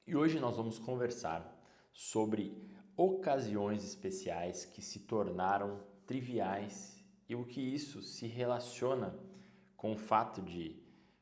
E hoje nós vamos conversar sobre ocasiões especiais que se tornaram triviais e o que isso se relaciona com o fato de,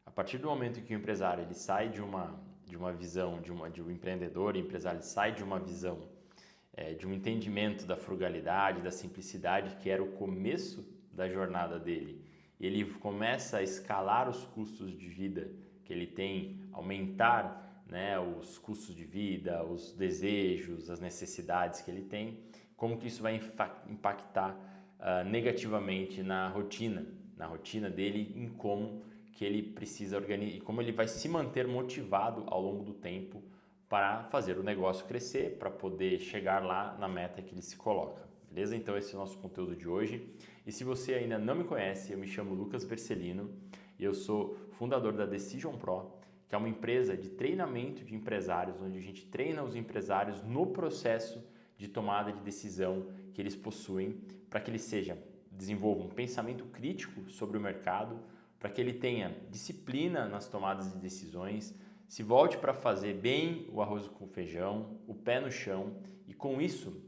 a partir do momento em que o empresário ele sai de uma visão, de um empreendedor, empresário ele sai de uma visão, de um entendimento da frugalidade, da simplicidade, que era o começo da jornada dele, e ele começa a escalar os custos de vida que ele tem, aumentar os custos de vida, os desejos, as necessidades que ele tem, como que isso vai impactar negativamente na rotina dele, em como que ele precisa organizar e como ele vai se manter motivado ao longo do tempo para fazer o negócio crescer, para poder chegar lá na meta que ele se coloca. Beleza? Então esse é o nosso conteúdo de hoje. E se você ainda não me conhece, eu me chamo Lucas Vercelino e eu sou fundador da Decision Pro, que é uma empresa de treinamento de empresários, onde a gente treina os empresários no processo de tomada de decisão que eles possuem, para que eles desenvolvam um pensamento crítico sobre o mercado, para que ele tenha disciplina nas tomadas de decisões, se volte para fazer bem o arroz com feijão, o pé no chão, e com isso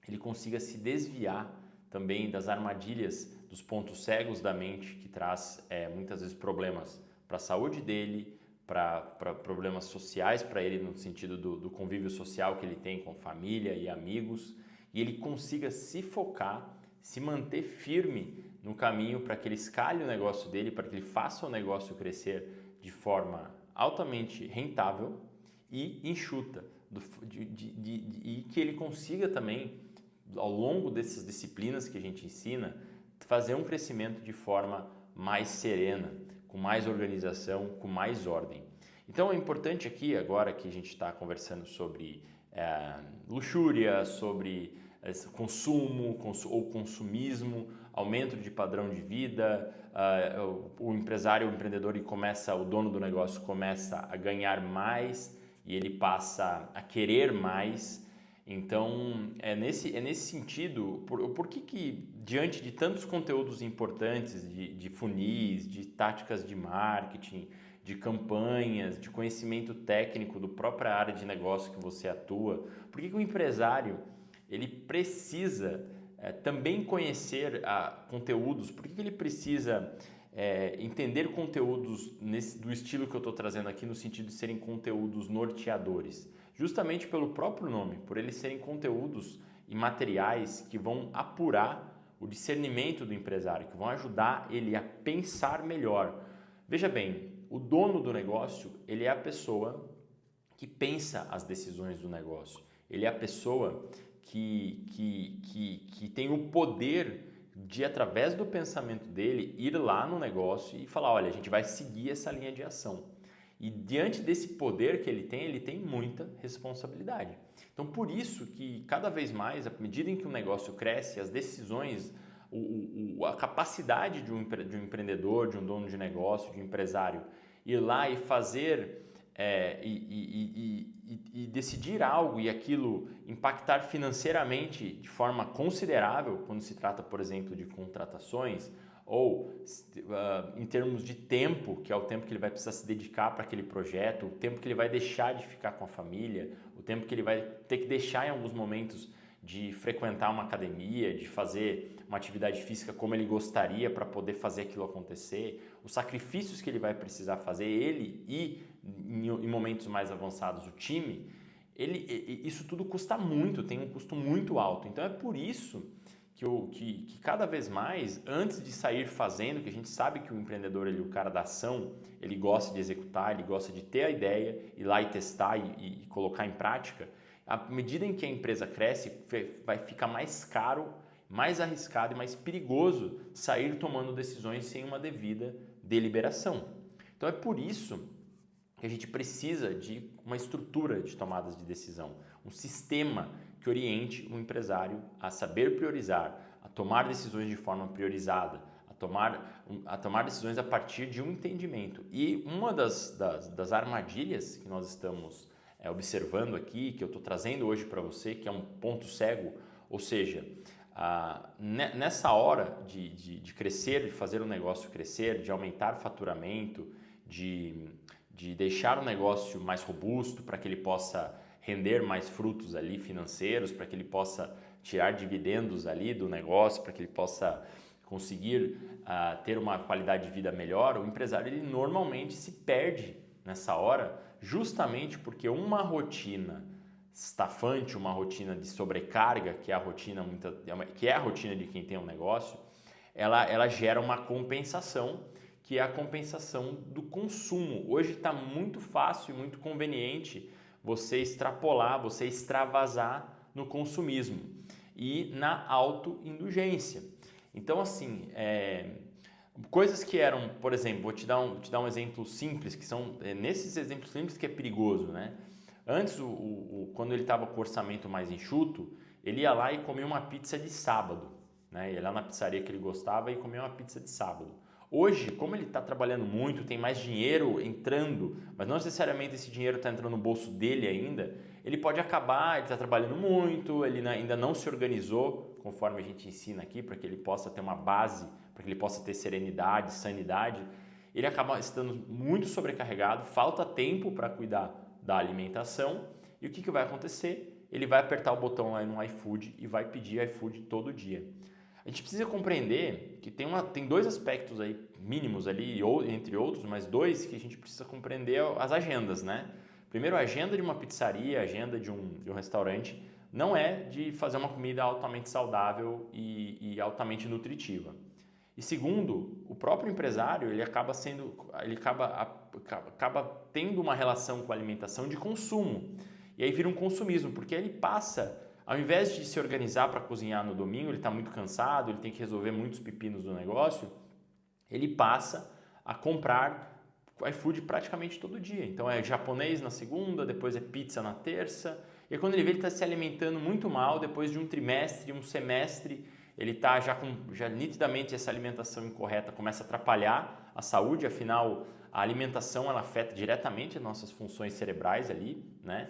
ele consiga se desviar também das armadilhas, dos pontos cegos da mente que traz muitas vezes problemas para a saúde dele, para problemas sociais para ele no sentido do convívio social que ele tem com família e amigos, e ele consiga se focar, se manter firme no caminho para que ele escale o negócio dele, para que ele faça o negócio crescer de forma altamente rentável e enxuta, e que ele consiga também, ao longo dessas disciplinas que a gente ensina, fazer um crescimento de forma mais serena, com mais organização, com mais ordem. Então é importante aqui, agora que a gente está conversando sobre luxúria, sobre consumo ou consumismo, aumento de padrão de vida, o empresário, o empreendedor, o dono do negócio começa a ganhar mais e ele passa a querer mais. Então, é nesse sentido, por que diante de tantos conteúdos importantes de funis, de táticas de marketing, de campanhas, de conhecimento técnico da própria área de negócio que você atua, por que o empresário ele precisa também conhecer conteúdos, por que ele precisa entender conteúdos do estilo que eu estou trazendo aqui, no sentido de serem conteúdos norteadores? Justamente pelo próprio nome, por eles serem conteúdos e materiais que vão apurar o discernimento do empresário, que vão ajudar ele a pensar melhor. Veja bem, o dono do negócio, ele é a pessoa que pensa as decisões do negócio. Ele é a pessoa que tem o poder de, através do pensamento dele, ir lá no negócio e falar, olha, a gente vai seguir essa linha de ação. E diante desse poder que ele tem muita responsabilidade. Então, por isso que cada vez mais, à medida em que o negócio cresce, as decisões, a capacidade de um empreendedor, de um dono de negócio, de um empresário, ir lá e fazer e decidir algo e aquilo impactar financeiramente de forma considerável, quando se trata, por exemplo, de contratações, ou em termos de tempo, que é o tempo que ele vai precisar se dedicar para aquele projeto, o tempo que ele vai deixar de ficar com a família, o tempo que ele vai ter que deixar em alguns momentos de frequentar uma academia, de fazer uma atividade física como ele gostaria para poder fazer aquilo acontecer, os sacrifícios que ele vai precisar fazer, ele e em momentos mais avançados o time, isso tudo custa muito, tem um custo muito alto. Então é por isso que cada vez mais, antes de sair fazendo, que a gente sabe que o empreendedor, o cara da ação, ele gosta de executar, ele gosta de ter a ideia, ir lá e testar e colocar em prática, à medida em que a empresa cresce, vai ficar mais caro, mais arriscado e mais perigoso sair tomando decisões sem uma devida deliberação. Então é por isso que a gente precisa de uma estrutura de tomadas de decisão, um sistema que oriente o empresário a saber priorizar, a tomar decisões de forma priorizada, a tomar decisões a partir de um entendimento. E uma das armadilhas que nós estamos observando aqui, que eu estou trazendo hoje para você, que é um ponto cego, ou seja, nessa hora de crescer, de fazer o negócio crescer, de aumentar faturamento, de de deixar o negócio mais robusto para que ele possa render mais frutos ali financeiros, para que ele possa tirar dividendos ali do negócio, para que ele possa conseguir ter uma qualidade de vida melhor, o empresário ele normalmente se perde nessa hora, justamente porque uma rotina estafante, uma rotina de sobrecarga, que é a rotina de quem tem um negócio, ela gera uma compensação, que é a compensação do consumo. Hoje está muito fácil e muito conveniente você extrapolar, você extravasar no consumismo e na autoindulgência. Então, assim, coisas que eram, por exemplo, vou te dar um exemplo simples, que são nesses exemplos simples que é perigoso, né? Antes, quando ele estava com o orçamento mais enxuto, ele ia lá e comia uma pizza de sábado, né? Ia lá na pizzaria que ele gostava e comia uma pizza de sábado. Hoje, como ele está trabalhando muito, tem mais dinheiro entrando, mas não necessariamente esse dinheiro está entrando no bolso dele ainda, ele pode acabar, ele está trabalhando muito, ele ainda não se organizou, conforme a gente ensina aqui, para que ele possa ter uma base, para que ele possa ter serenidade, sanidade, ele acaba estando muito sobrecarregado, falta tempo para cuidar da alimentação, e o que vai acontecer? Ele vai apertar o botão lá no iFood e vai pedir iFood todo dia. A gente precisa compreender que tem dois aspectos aí mínimos ali, entre outros, mas dois que a gente precisa compreender as agendas, né? Primeiro, a agenda de uma pizzaria, a agenda de um restaurante, não é de fazer uma comida altamente saudável e altamente nutritiva. E segundo, o próprio empresário ele acaba tendo uma relação com a alimentação de consumo. E aí vira um consumismo, porque ele passa, ao invés de se organizar para cozinhar no domingo, ele está muito cansado, ele tem que resolver muitos pepinos do negócio, ele passa a comprar iFood praticamente todo dia. Então é japonês na segunda, depois é pizza na terça, e aí quando ele vê ele está se alimentando muito mal, depois de um trimestre, um semestre, ele está já nitidamente essa alimentação incorreta começa a atrapalhar a saúde, afinal a alimentação ela afeta diretamente as nossas funções cerebrais ali, né?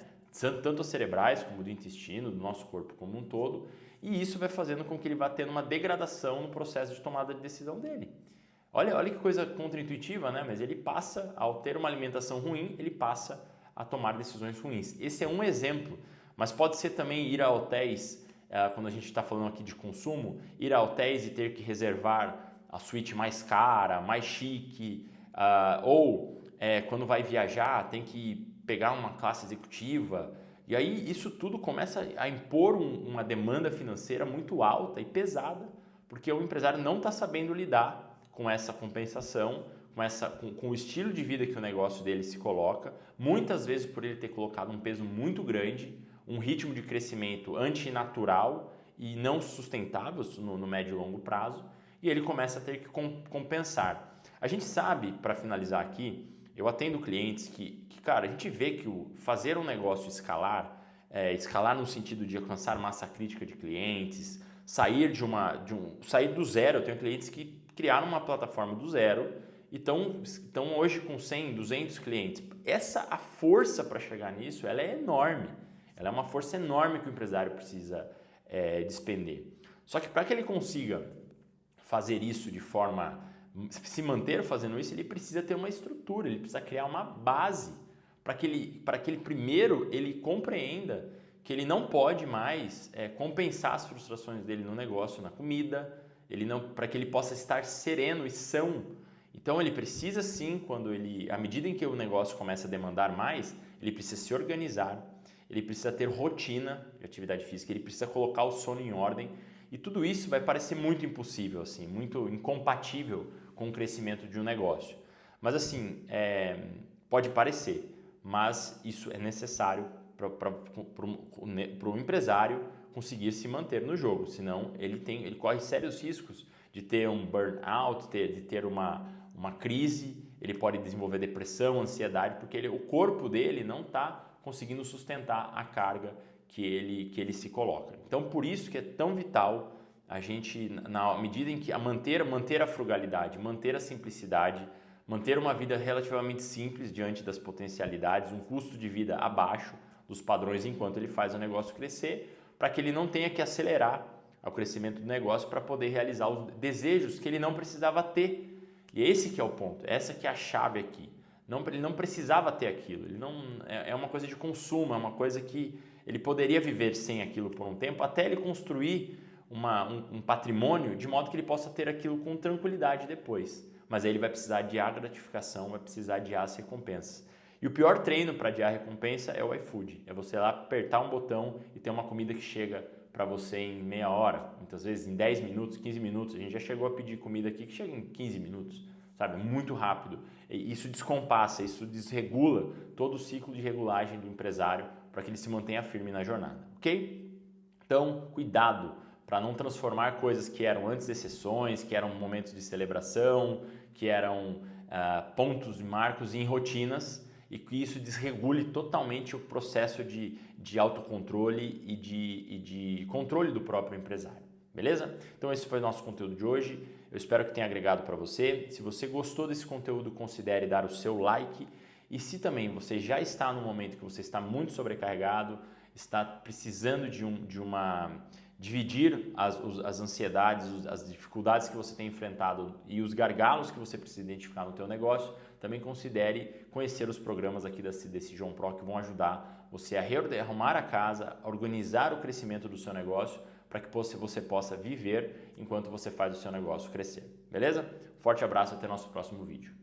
Tanto as cerebrais como do intestino, do nosso corpo como um todo, e isso vai fazendo com que ele vá tendo uma degradação no processo de tomada de decisão dele. Olha que coisa contraintuitiva, né? Mas ele passa, ao ter uma alimentação ruim, ele passa a tomar decisões ruins. Esse é um exemplo, mas pode ser também ir a hotéis, quando a gente está falando aqui de consumo, ir a hotéis e ter que reservar a suíte mais cara, mais chique, ou quando vai viajar tem que pegar uma classe executiva, e aí isso tudo começa a impor uma demanda financeira muito alta e pesada, porque o empresário não está sabendo lidar com essa compensação, com o estilo de vida que o negócio dele se coloca, muitas vezes por ele ter colocado um peso muito grande, um ritmo de crescimento antinatural e não sustentável no médio e longo prazo, e ele começa a ter que compensar. A gente sabe, para finalizar aqui, eu atendo clientes que, cara, a gente vê que fazer um negócio escalar no sentido de alcançar massa crítica de clientes, sair do zero. Eu tenho clientes que criaram uma plataforma do zero e estão hoje com 100, 200 clientes. A força para chegar nisso, ela é enorme. Ela é uma força enorme que o empresário precisa despender. Só que para que ele consiga fazer isso de forma se manter fazendo isso, ele precisa ter uma estrutura, ele precisa criar uma base para que ele primeiro ele compreenda que ele não pode mais compensar as frustrações dele no negócio, na comida, para que ele possa estar sereno e são. Então ele precisa sim, à medida em que o negócio começa a demandar mais, ele precisa se organizar, ele precisa ter rotina de atividade física, ele precisa colocar o sono em ordem, e tudo isso vai parecer muito impossível, assim, muito incompatível com o crescimento de um negócio. Mas assim, pode parecer, mas isso é necessário para o empresário conseguir se manter no jogo, senão ele corre sérios riscos de ter um burnout, de ter uma crise, ele pode desenvolver depressão, ansiedade, porque o corpo dele não está conseguindo sustentar a carga que ele se coloca. Então, por isso que é tão vital a gente, na medida em que manter a frugalidade, manter a simplicidade, manter uma vida relativamente simples diante das potencialidades, um custo de vida abaixo dos padrões enquanto ele faz o negócio crescer, para que ele não tenha que acelerar o crescimento do negócio para poder realizar os desejos que ele não precisava ter. E esse que é o ponto, essa que é a chave aqui. Ele não precisava ter aquilo, é uma coisa de consumo, é uma coisa que ele poderia viver sem aquilo por um tempo, até ele construir um patrimônio de modo que ele possa ter aquilo com tranquilidade depois. Mas aí ele vai precisar de gratificação, vai precisar de as recompensas. E o pior treino para adiar recompensa é o iFood. É você lá apertar um botão e ter uma comida que chega para você em meia hora, muitas vezes em 10 minutos, 15 minutos. A gente já chegou a pedir comida aqui que chega em 15 minutos, sabe? Muito rápido. E isso descompassa, isso desregula todo o ciclo de regulagem do empresário para que ele se mantenha firme na jornada, ok? Então, cuidado para não transformar coisas que eram antes exceções, que eram momentos de celebração, que eram pontos e marcos em rotinas, e que isso desregule totalmente o processo de autocontrole e de controle do próprio empresário, beleza? Então esse foi o nosso conteúdo de hoje, eu espero que tenha agregado para você. Se você gostou desse conteúdo, considere dar o seu like, e se também você já está no momento que você está muito sobrecarregado, está precisando dividir as ansiedades, as dificuldades que você tem enfrentado e os gargalos que você precisa identificar no teu negócio, também considere conhecer os programas aqui desse João Pro que vão ajudar você a arrumar a casa, a organizar o crescimento do seu negócio para que você possa viver enquanto você faz o seu negócio crescer, beleza? Forte abraço, até nosso próximo vídeo.